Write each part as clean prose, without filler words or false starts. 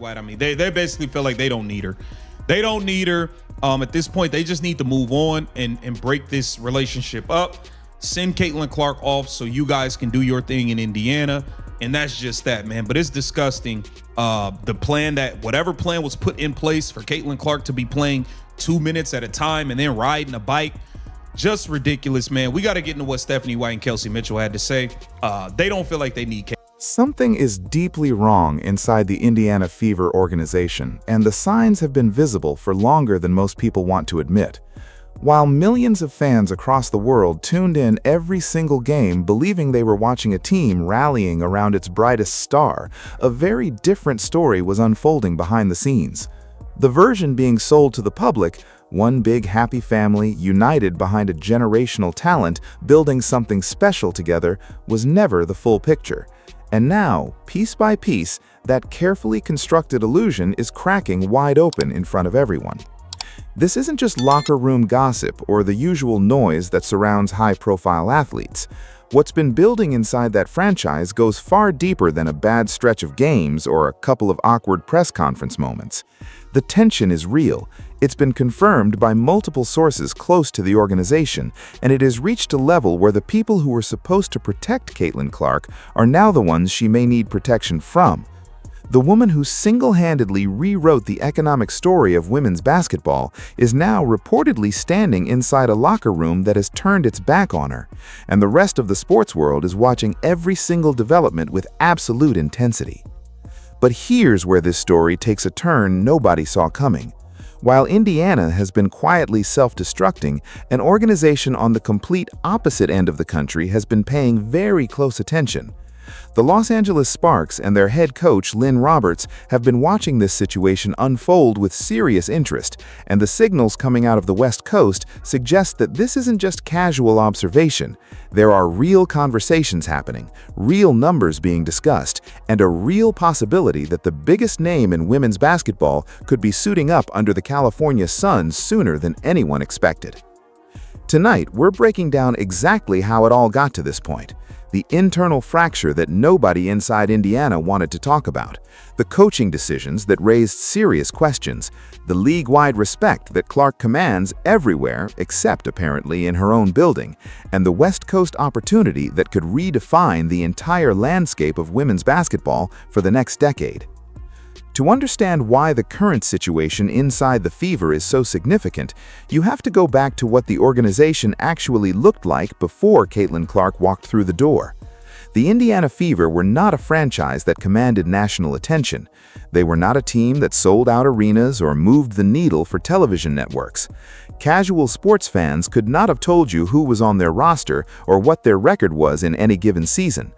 White. I mean, they basically feel like they don't need her. They don't need her. At this point, they just need to move on and break this relationship up. Send Caitlin Clark off so you guys can do your thing in Indiana. And that's just that, man. But it's disgusting. The plan whatever plan was put in place for Caitlin Clark to be playing 2 minutes at a time and then riding a bike, just ridiculous, man. We got to get into what Stephanie White and Kelsey Mitchell had to say. They don't feel like they need Caitlin. Something is deeply wrong inside the Indiana Fever organization, and the signs have been visible for longer than most people want to admit. While millions of fans across the world tuned in every single game believing they were watching a team rallying around its brightest star, a very different story was unfolding behind the scenes. The version being sold to the public, one big happy family united behind a generational talent building something special together, was never the full picture. And now, piece by piece, that carefully constructed illusion is cracking wide open in front of everyone. This isn't just locker room gossip or the usual noise that surrounds high-profile athletes. What's been building inside that franchise goes far deeper than a bad stretch of games or a couple of awkward press conference moments. The tension is real. It's been confirmed by multiple sources close to the organization, and it has reached a level where the people who were supposed to protect Caitlin Clark are now the ones she may need protection from. The woman who single-handedly rewrote the economic story of women's basketball is now reportedly standing inside a locker room that has turned its back on her, and the rest of the sports world is watching every single development with absolute intensity. But here's where this story takes a turn nobody saw coming. While Indiana has been quietly self-destructing, an organization on the complete opposite end of the country has been paying very close attention. The Los Angeles Sparks and their head coach, Lynn Roberts, have been watching this situation unfold with serious interest, and the signals coming out of the West Coast suggest that this isn't just casual observation. There are real conversations happening, real numbers being discussed, and a real possibility that the biggest name in women's basketball could be suiting up under the California sun sooner than anyone expected. Tonight, we're breaking down exactly how it all got to this point. The internal fracture that nobody inside Indiana wanted to talk about, the coaching decisions that raised serious questions, the league-wide respect that Clark commands everywhere except apparently in her own building, and the West Coast opportunity that could redefine the entire landscape of women's basketball for the next decade. To understand why the current situation inside the Fever is so significant, you have to go back to what the organization actually looked like before Caitlin Clark walked through the door. The Indiana Fever were not a franchise that commanded national attention. They were not a team that sold out arenas or moved the needle for television networks. Casual sports fans could not have told you who was on their roster or what their record was in any given season.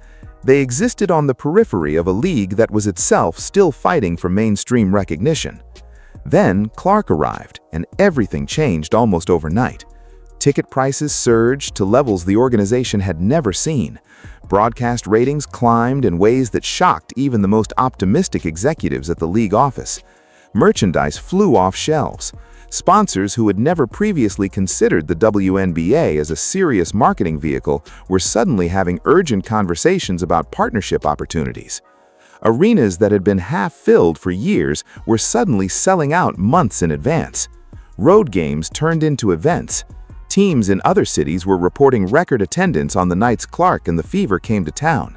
They existed on the periphery of a league that was itself still fighting for mainstream recognition. Then Clark arrived, and everything changed almost overnight. Ticket prices surged to levels the organization had never seen. Broadcast ratings climbed in ways that shocked even the most optimistic executives at the league office. Merchandise flew off shelves. Sponsors who had never previously considered the WNBA as a serious marketing vehicle were suddenly having urgent conversations about partnership opportunities. Arenas that had been half-filled for years were suddenly selling out months in advance. Road games turned into events. Teams in other cities were reporting record attendance on the nights Clark and the Fever came to town.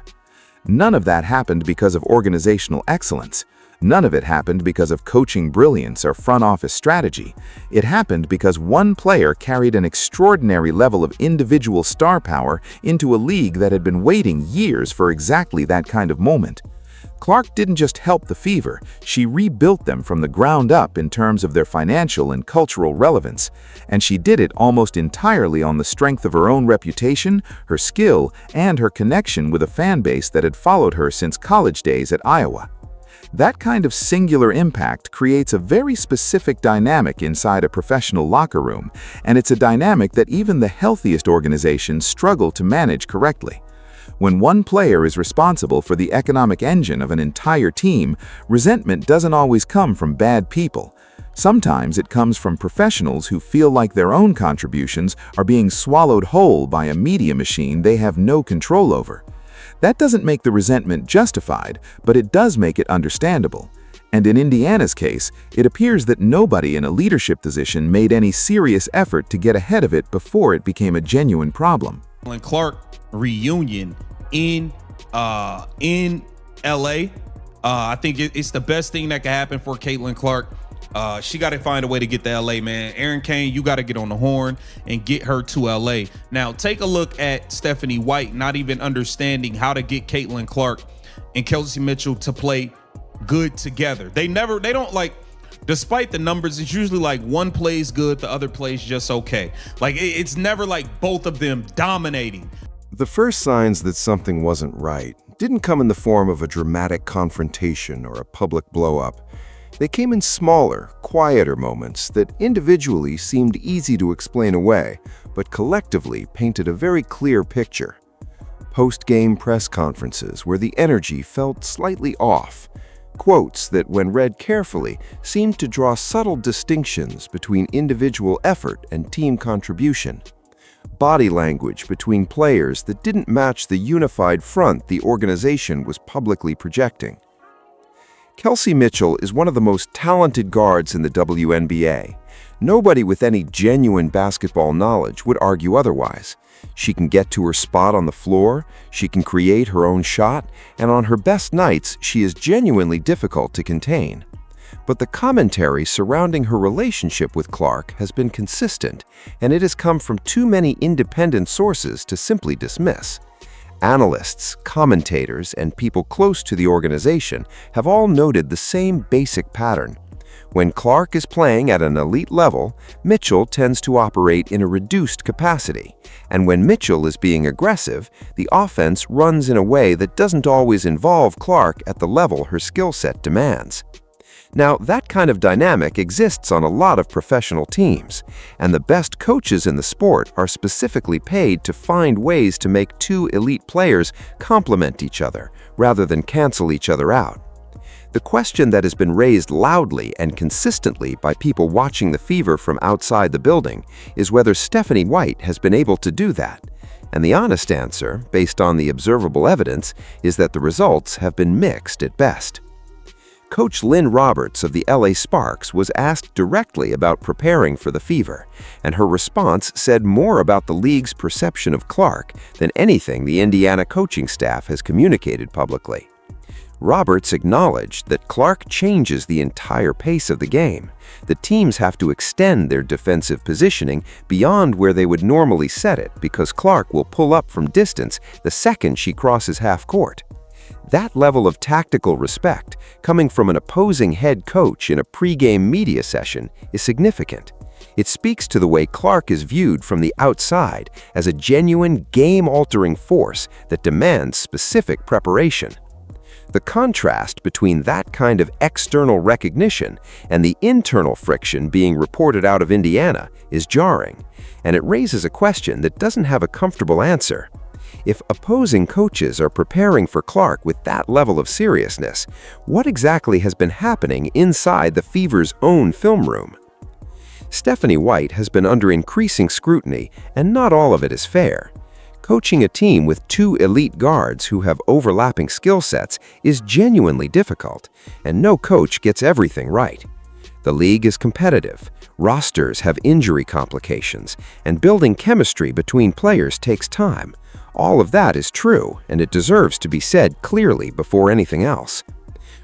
None of that happened because of organizational excellence. None of it happened because of coaching brilliance or front office strategy. It happened because one player carried an extraordinary level of individual star power into a league that had been waiting years for exactly that kind of moment. Clark didn't just help the Fever, she rebuilt them from the ground up in terms of their financial and cultural relevance, and she did it almost entirely on the strength of her own reputation, her skill, and her connection with a fan base that had followed her since college days at Iowa. That kind of singular impact creates a very specific dynamic inside a professional locker room, and it's a dynamic that even the healthiest organizations struggle to manage correctly. When one player is responsible for the economic engine of an entire team, resentment doesn't always come from bad people. Sometimes it comes from professionals who feel like their own contributions are being swallowed whole by a media machine they have no control over. That doesn't make the resentment justified, but it does make it understandable. And in Indiana's case, it appears that nobody in a leadership position made any serious effort to get ahead of it before it became a genuine problem. Caitlin Clark reunion in LA. I think it's the best thing that could happen for Caitlin Clark. She got to find a way to get to LA, man. Aaron Kane, you got to get on the horn and get her to LA. Now, take a look at Stephanie White, not even understanding how to get Caitlin Clark and Kelsey Mitchell to play good together. They don't like, despite the numbers, it's usually like one plays good, the other plays just okay. Like it's never like both of them dominating. The first signs that something wasn't right didn't come in the form of a dramatic confrontation or a public blow-up. They came in smaller, quieter moments that individually seemed easy to explain away, but collectively painted a very clear picture. Post-game press conferences where the energy felt slightly off. Quotes that, when read carefully, seemed to draw subtle distinctions between individual effort and team contribution. Body language between players that didn't match the unified front the organization was publicly projecting. Kelsey Mitchell is one of the most talented guards in the WNBA. Nobody with any genuine basketball knowledge would argue otherwise. She can get to her spot on the floor, she can create her own shot, and on her best nights, she is genuinely difficult to contain. But the commentary surrounding her relationship with Clark has been consistent, and it has come from too many independent sources to simply dismiss. Analysts, commentators, and people close to the organization have all noted the same basic pattern. When Clark is playing at an elite level, Mitchell tends to operate in a reduced capacity. And when Mitchell is being aggressive, the offense runs in a way that doesn't always involve Clark at the level her skill set demands. Now, that kind of dynamic exists on a lot of professional teams, and the best coaches in the sport are specifically paid to find ways to make two elite players complement each other, rather than cancel each other out. The question that has been raised loudly and consistently by people watching the Fever from outside the building is whether Stephanie White has been able to do that. And the honest answer, based on the observable evidence, is that the results have been mixed at best. Coach Lynn Roberts of the LA Sparks was asked directly about preparing for the Fever, and her response said more about the league's perception of Clark than anything the Indiana coaching staff has communicated publicly. Roberts acknowledged that Clark changes the entire pace of the game. The teams have to extend their defensive positioning beyond where they would normally set it because Clark will pull up from distance the second she crosses half court. That level of tactical respect, coming from an opposing head coach in a pre-game media session, is significant. It speaks to the way Clark is viewed from the outside as a genuine game-altering force that demands specific preparation. The contrast between that kind of external recognition and the internal friction being reported out of Indiana is jarring, and it raises a question that doesn't have a comfortable answer. If opposing coaches are preparing for Clark with that level of seriousness, what exactly has been happening inside the Fever's own film room? Stephanie White has been under increasing scrutiny, and not all of it is fair. Coaching a team with two elite guards who have overlapping skill sets is genuinely difficult, and no coach gets everything right. The league is competitive, rosters have injury complications, and building chemistry between players takes time. All of that is true, and it deserves to be said clearly before anything else.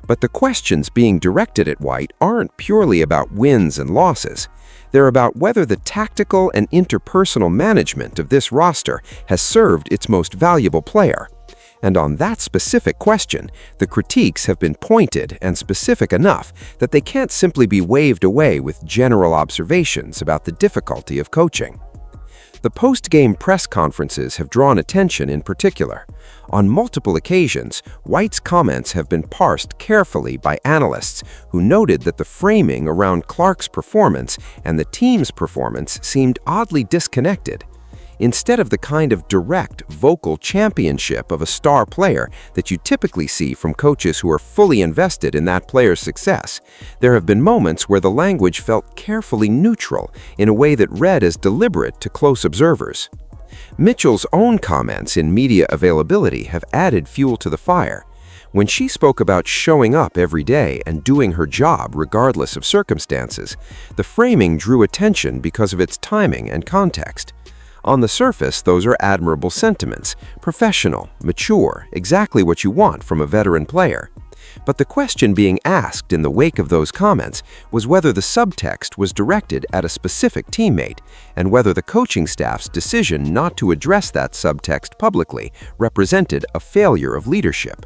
But the questions being directed at White aren't purely about wins and losses. They're about whether the tactical and interpersonal management of this roster has served its most valuable player. And on that specific question, the critiques have been pointed and specific enough that they can't simply be waved away with general observations about the difficulty of coaching. The post-game press conferences have drawn attention in particular. On multiple occasions, White's comments have been parsed carefully by analysts who noted that the framing around Clark's performance and the team's performance seemed oddly disconnected. Instead of the kind of direct, vocal championship of a star player that you typically see from coaches who are fully invested in that player's success, there have been moments where the language felt carefully neutral in a way that read as deliberate to close observers. Mitchell's own comments in media availability have added fuel to the fire. When she spoke about showing up every day and doing her job regardless of circumstances, the framing drew attention because of its timing and context. On the surface, those are admirable sentiments, professional, mature, exactly what you want from a veteran player. But the question being asked in the wake of those comments was whether the subtext was directed at a specific teammate and whether the coaching staff's decision not to address that subtext publicly represented a failure of leadership.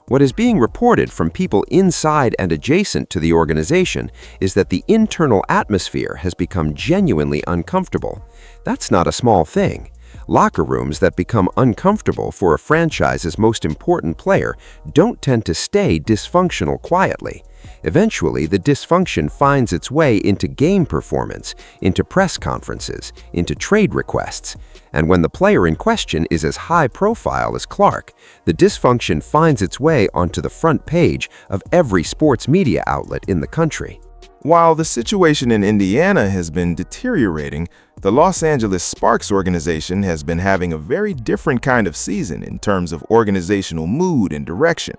What is being reported from people inside and adjacent to the organization is that the internal atmosphere has become genuinely uncomfortable. That's not a small thing. Locker rooms that become uncomfortable for a franchise's most important player don't tend to stay dysfunctional quietly. Eventually, the dysfunction finds its way into game performance, into press conferences, into trade requests. And when the player in question is as high profile as Clark, the dysfunction finds its way onto the front page of every sports media outlet in the country. While the situation in Indiana has been deteriorating, the Los Angeles Sparks organization has been having a very different kind of season in terms of organizational mood and direction.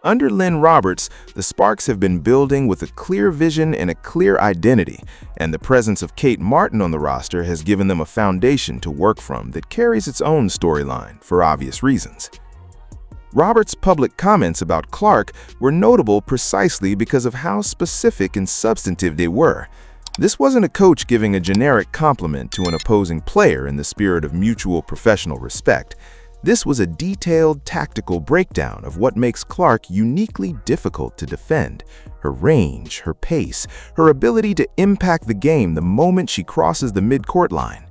Under Lynn Roberts, the Sparks have been building with a clear vision and a clear identity, and the presence of Kate Martin on the roster has given them a foundation to work from that carries its own storyline for obvious reasons. Roberts' public comments about Clark were notable precisely because of how specific and substantive they were. This wasn't a coach giving a generic compliment to an opposing player in the spirit of mutual professional respect. This was a detailed, tactical breakdown of what makes Clark uniquely difficult to defend: her range, her pace, her ability to impact the game the moment she crosses the midcourt line.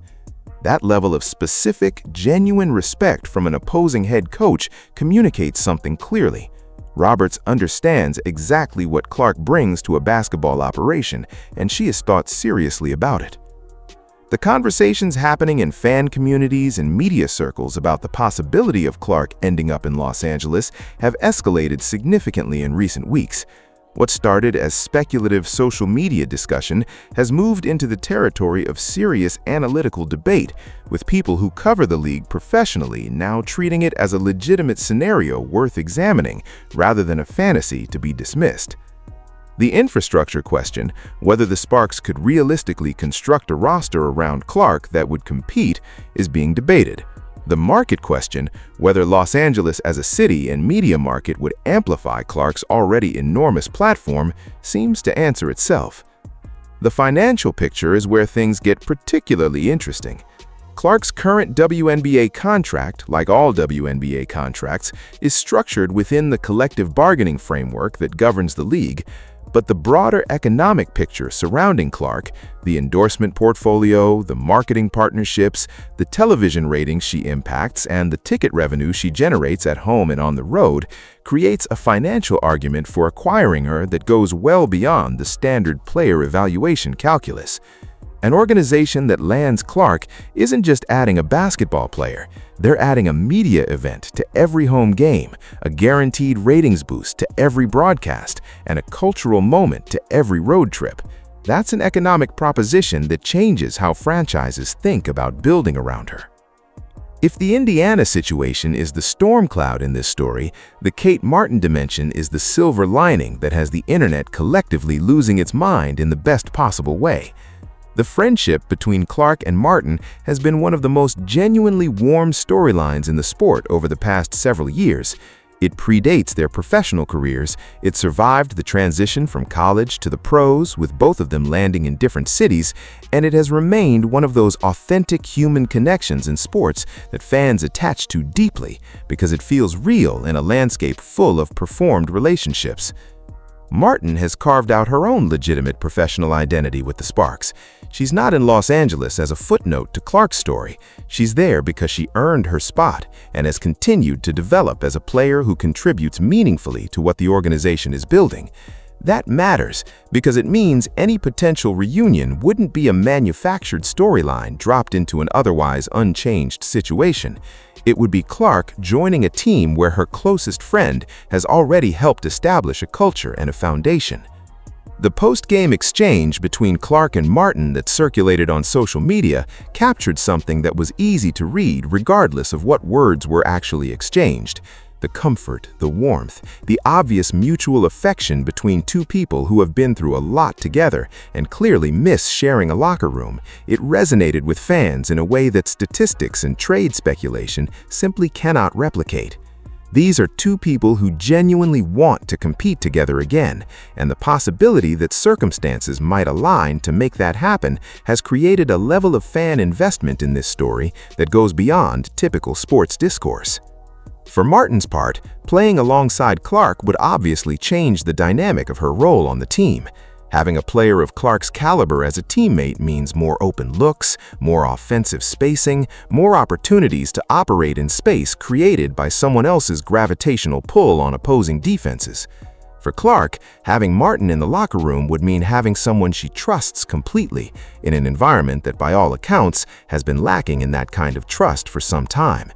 That level of specific, genuine respect from an opposing head coach communicates something clearly. Roberts understands exactly what Clark brings to a basketball operation, and she has thought seriously about it. The conversations happening in fan communities and media circles about the possibility of Clark ending up in Los Angeles have escalated significantly in recent weeks. What started as speculative social media discussion has moved into the territory of serious analytical debate, with people who cover the league professionally now treating it as a legitimate scenario worth examining rather than a fantasy to be dismissed. The infrastructure question, whether the Sparks could realistically construct a roster around Clark that would compete, is being debated. The market question, whether Los Angeles as a city and media market would amplify Clark's already enormous platform, seems to answer itself. The financial picture is where things get particularly interesting. Clark's current WNBA contract, like all WNBA contracts, is structured within the collective bargaining framework that governs the league, but the broader economic picture surrounding Clark, the endorsement portfolio, the marketing partnerships, the television ratings she impacts, and the ticket revenue she generates at home and on the road, creates a financial argument for acquiring her that goes well beyond the standard player evaluation calculus. An organization that lands Clark isn't just adding a basketball player, they're adding a media event to every home game, a guaranteed ratings boost to every broadcast, and a cultural moment to every road trip. That's an economic proposition that changes how franchises think about building around her. If the Indiana situation is the storm cloud in this story, the Kate Martin dimension is the silver lining that has the internet collectively losing its mind in the best possible way. The friendship between Clark and Martin has been one of the most genuinely warm storylines in the sport over the past several years. It predates their professional careers, it survived the transition from college to the pros, with both of them landing in different cities, and it has remained one of those authentic human connections in sports that fans attach to deeply because it feels real in a landscape full of performed relationships. Martin has carved out her own legitimate professional identity with the Sparks. She's not in Los Angeles as a footnote to Clark's story. She's there because she earned her spot and has continued to develop as a player who contributes meaningfully to what the organization is building. That matters because it means any potential reunion wouldn't be a manufactured storyline dropped into an otherwise unchanged situation. It would be Clark joining a team where her closest friend has already helped establish a culture and a foundation. The post-game exchange between Clark and Martin that circulated on social media captured something that was easy to read regardless of what words were actually exchanged. The comfort, the warmth, the obvious mutual affection between two people who have been through a lot together and clearly miss sharing a locker room. It resonated with fans in a way that statistics and trade speculation simply cannot replicate. These are two people who genuinely want to compete together again, and the possibility that circumstances might align to make that happen has created a level of fan investment in this story that goes beyond typical sports discourse. For Martin's part, playing alongside Clark would obviously change the dynamic of her role on the team. Having a player of Clark's caliber as a teammate means more open looks, more offensive spacing, more opportunities to operate in space created by someone else's gravitational pull on opposing defenses. For Clark, having Martin in the locker room would mean having someone she trusts completely in an environment that by all accounts has been lacking in that kind of trust for some time.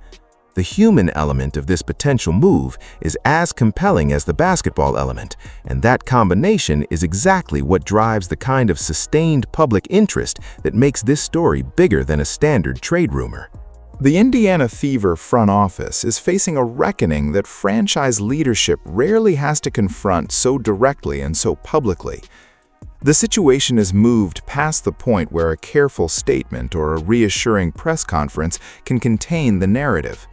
The human element of this potential move is as compelling as the basketball element, and that combination is exactly what drives the kind of sustained public interest that makes this story bigger than a standard trade rumor. The Indiana Fever front office is facing a reckoning that franchise leadership rarely has to confront so directly and so publicly. The situation has moved past the point where a careful statement or a reassuring press conference can contain the narrative.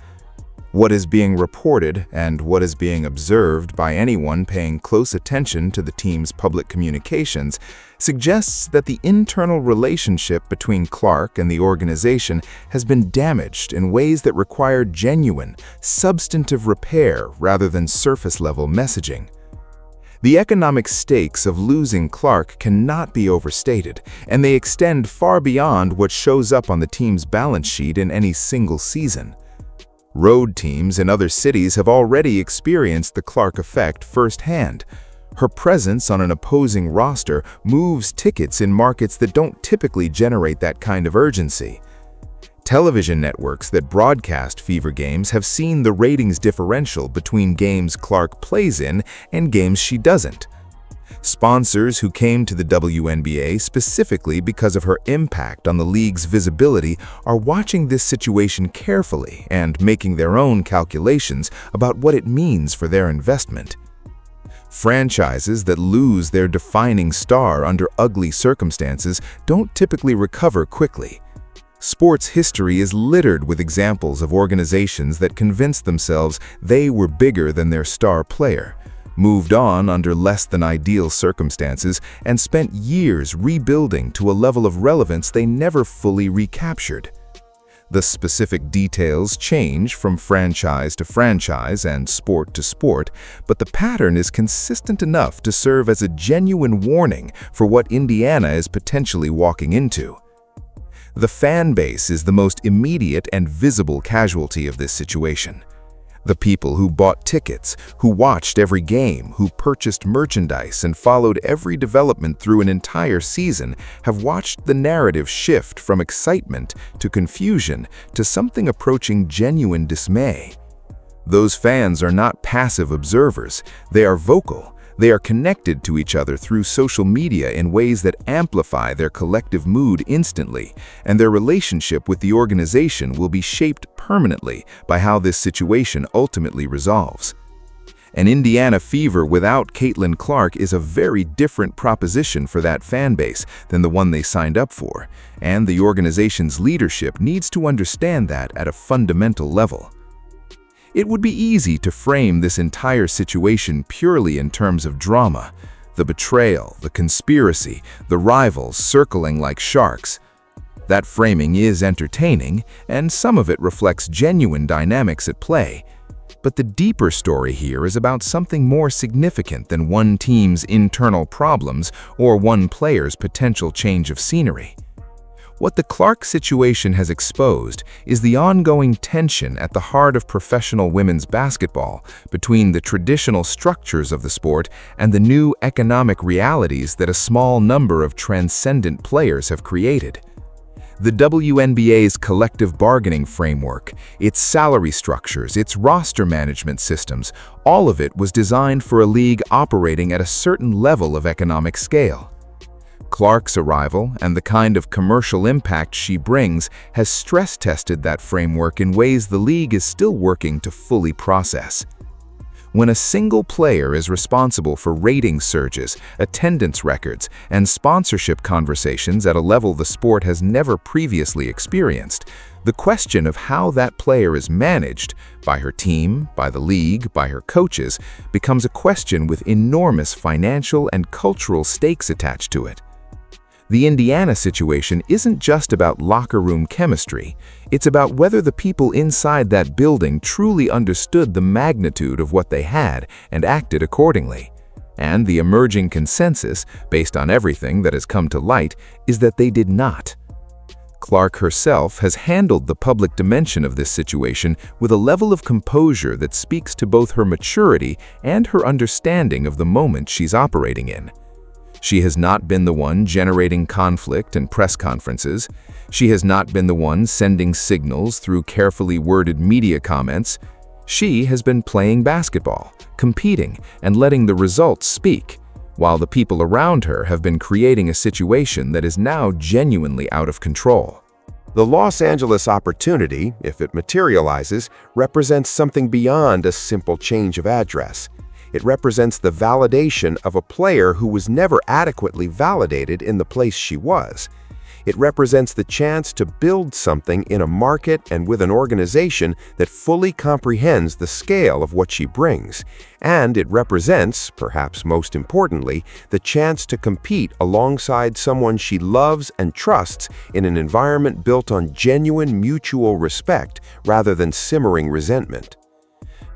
What is being reported and what is being observed by anyone paying close attention to the team's public communications suggests that the internal relationship between Clark and the organization has been damaged in ways that require genuine, substantive repair rather than surface-level messaging. The economic stakes of losing Clark cannot be overstated, and they extend far beyond what shows up on the team's balance sheet in any single season. Road teams in other cities have already experienced the Clark effect firsthand. Her presence on an opposing roster moves tickets in markets that don't typically generate that kind of urgency. Television networks that broadcast Fever games have seen the ratings differential between games Clark plays in and games she doesn't. Sponsors who came to the WNBA specifically because of her impact on the league's visibility are watching this situation carefully and making their own calculations about what it means for their investment. Franchises that lose their defining star under ugly circumstances don't typically recover quickly. Sports history is littered with examples of organizations that convinced themselves they were bigger than their star player, moved on under less than ideal circumstances, and spent years rebuilding to a level of relevance they never fully recaptured. The specific details change from franchise to franchise and sport to sport, but the pattern is consistent enough to serve as a genuine warning for what Indiana is potentially walking into. The fan base is the most immediate and visible casualty of this situation. The people who bought tickets, who watched every game, who purchased merchandise and followed every development through an entire season have watched the narrative shift from excitement to confusion to something approaching genuine dismay. Those fans are not passive observers, they are vocal. They are connected to each other through social media in ways that amplify their collective mood instantly, and their relationship with the organization will be shaped permanently by how this situation ultimately resolves. An Indiana Fever without Caitlin Clark is a very different proposition for that fan base than the one they signed up for, and the organization's leadership needs to understand that at a fundamental level. It would be easy to frame this entire situation purely in terms of drama, the betrayal, the conspiracy, the rivals circling like sharks. That framing is entertaining, and some of it reflects genuine dynamics at play. But the deeper story here is about something more significant than one team's internal problems or one player's potential change of scenery. What the Clark situation has exposed is the ongoing tension at the heart of professional women's basketball between the traditional structures of the sport and the new economic realities that a small number of transcendent players have created. The WNBA's collective bargaining framework, its salary structures, its roster management systems, all of it was designed for a league operating at a certain level of economic scale. Clark's arrival and the kind of commercial impact she brings has stress-tested that framework in ways the league is still working to fully process. When a single player is responsible for rating surges, attendance records, and sponsorship conversations at a level the sport has never previously experienced, the question of how that player is managed, by her team, by the league, by her coaches, becomes a question with enormous financial and cultural stakes attached to it. The Indiana situation isn't just about locker room chemistry. It's about whether the people inside that building truly understood the magnitude of what they had and acted accordingly. And the emerging consensus, based on everything that has come to light, is that they did not. Clark herself has handled the public dimension of this situation with a level of composure that speaks to both her maturity and her understanding of the moment she's operating in. She has not been the one generating conflict and press conferences. She has not been the one sending signals through carefully worded media comments. She has been playing basketball, competing, and letting the results speak, while the people around her have been creating a situation that is now genuinely out of control. The Los Angeles opportunity, if it materializes, represents something beyond a simple change of address. It represents the validation of a player who was never adequately validated in the place she was. It represents the chance to build something in a market and with an organization that fully comprehends the scale of what she brings. And it represents, perhaps most importantly, the chance to compete alongside someone she loves and trusts in an environment built on genuine mutual respect rather than simmering resentment.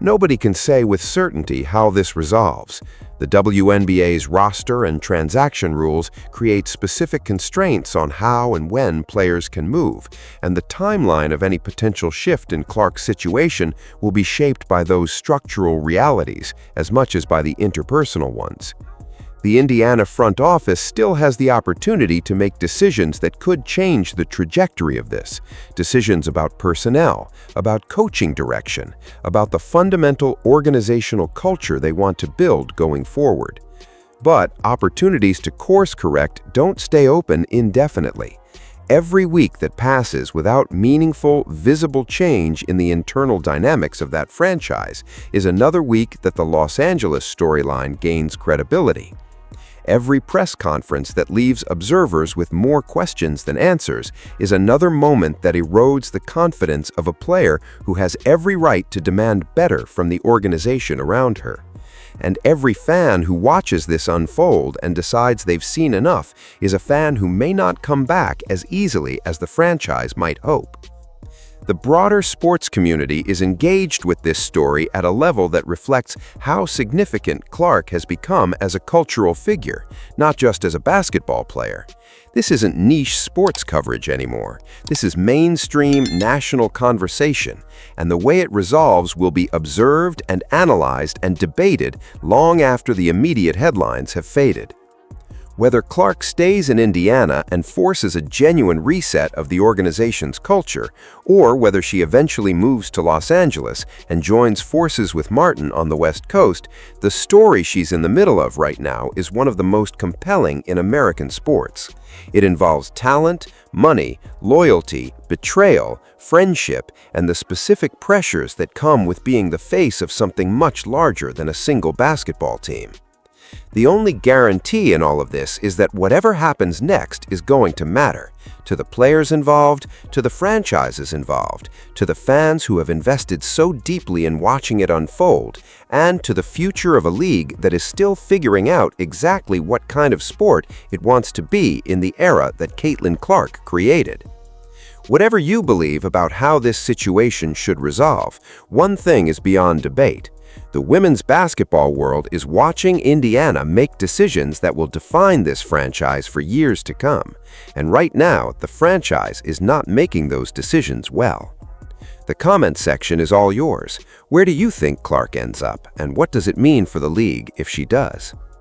Nobody can say with certainty how this resolves. The WNBA's roster and transaction rules create specific constraints on how and when players can move, and the timeline of any potential shift in Clark's situation will be shaped by those structural realities as much as by the interpersonal ones. The Indiana front office still has the opportunity to make decisions that could change the trajectory of this. Decisions about personnel, about coaching direction, about the fundamental organizational culture they want to build going forward. But opportunities to course correct don't stay open indefinitely. Every week that passes without meaningful, visible change in the internal dynamics of that franchise is another week that the Los Angeles storyline gains credibility. Every press conference that leaves observers with more questions than answers is another moment that erodes the confidence of a player who has every right to demand better from the organization around her. And every fan who watches this unfold and decides they've seen enough is a fan who may not come back as easily as the franchise might hope. The broader sports community is engaged with this story at a level that reflects how significant Clark has become as a cultural figure, not just as a basketball player. This isn't niche sports coverage anymore. This is mainstream national conversation, and the way it resolves will be observed and analyzed and debated long after the immediate headlines have faded. Whether Clark stays in Indiana and forces a genuine reset of the organization's culture, or whether she eventually moves to Los Angeles and joins forces with Martin on the West Coast, the story she's in the middle of right now is one of the most compelling in American sports. It involves talent, money, loyalty, betrayal, friendship, and the specific pressures that come with being the face of something much larger than a single basketball team. The only guarantee in all of this is that whatever happens next is going to matter to the players involved, to the franchises involved, to the fans who have invested so deeply in watching it unfold, and to the future of a league that is still figuring out exactly what kind of sport it wants to be in the era that Caitlin Clark created. Whatever you believe about how this situation should resolve, one thing is beyond debate. The women's basketball world is watching Indiana make decisions that will define this franchise for years to come. And right now, the franchise is not making those decisions well. The comment section is all yours. Where do you think Clark ends up, and what does it mean for the league if she does?